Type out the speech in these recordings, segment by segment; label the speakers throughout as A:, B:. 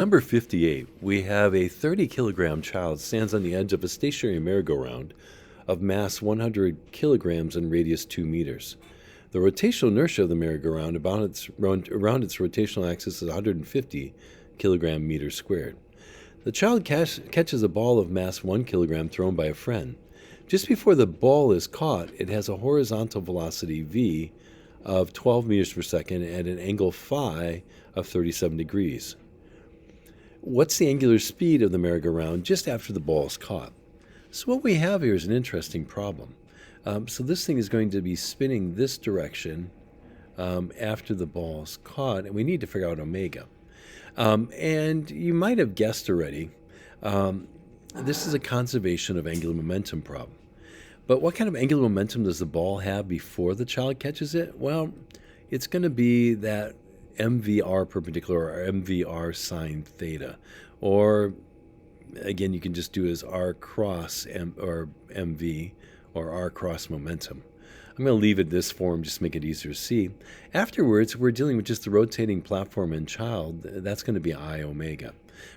A: Number 58, we have a 30 kilogram child stands on the edge of a stationary merry-go-round of mass 100 kilograms and radius 2 meters. The rotational inertia of the merry-go-round around its rotational axis is 150 kilogram meters squared. The child catches a ball of mass 1 kilogram thrown by a friend. Just before the ball is caught, it has a horizontal velocity v of 12 meters per second at an angle phi of 37 degrees. What's the angular speed of the merry-go-round just after the ball is caught? So what we have here is an interesting problem. So this thing is going to be spinning this direction after the ball is caught, and we need to figure out omega. And you might have guessed already, this is a conservation of angular momentum problem. But what kind of angular momentum does the ball have before the child catches it? Well, it's going to be that MVR perpendicular or MVR sine theta. Or, again, you can just do it as R cross or MV or R cross momentum. I'm going to leave it this form just to make it easier to see. Afterwards, we're dealing with just the rotating platform and child. That's going to be I omega.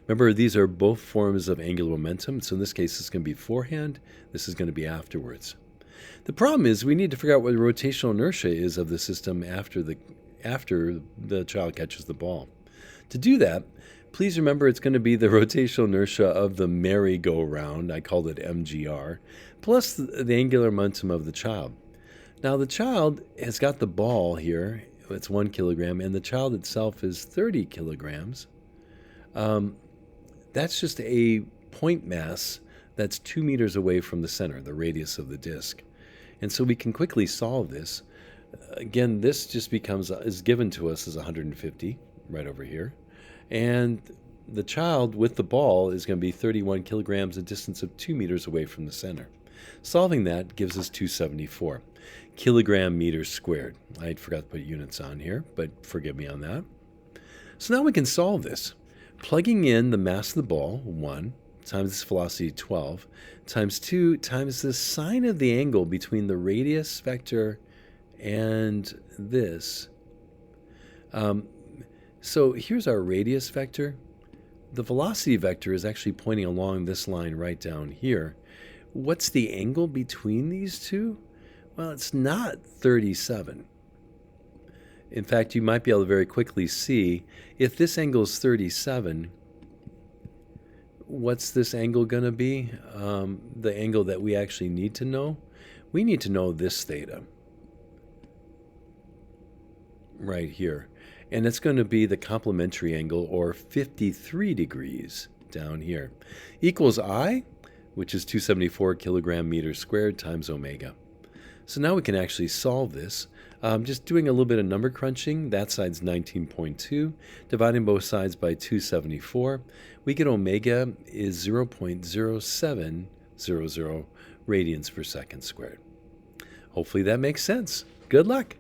A: Remember, these are both forms of angular momentum. So in this case, it's going to be beforehand. This is going to be afterwards. The problem is we need to figure out what the rotational inertia is of the system after the child catches the ball. To do that, please remember it's going to be the rotational inertia of the merry-go-round, I called it MGR, plus the angular momentum of the child. Now the child has got the ball here, it's 1 kilogram, and the child itself is 30 kilograms. That's just a point mass that's 2 meters away from the center, the radius of the disk. And so we can quickly solve this. Again, this just is given to us as 150 right over here. And the child with the ball is going to be 31 kilograms, a distance of 2 meters away from the center. Solving that gives us 274 kilogram meters squared. I forgot to put units on here, but forgive me on that. So now we can solve this. Plugging in the mass of the ball, 1, times its velocity, 12, times 2, times the sine of the angle between the radius vector and this. So here's our radius vector. The velocity vector is actually pointing along this line right down here. What's the angle between these two? Well, it's not 37. In fact, you might be able to very quickly see if this angle is 37, what's this angle going to be? The angle that we actually need to know? We need to know this theta right here. And it's going to be the complementary angle, or 53 degrees down here, equals I, which is 274 kilogram meters squared times omega. So now we can actually solve this. Just doing a little bit of number crunching, that side's 19.2, dividing both sides by 274, we get omega is 0.0700 radians per second squared. Hopefully that makes sense. Good luck.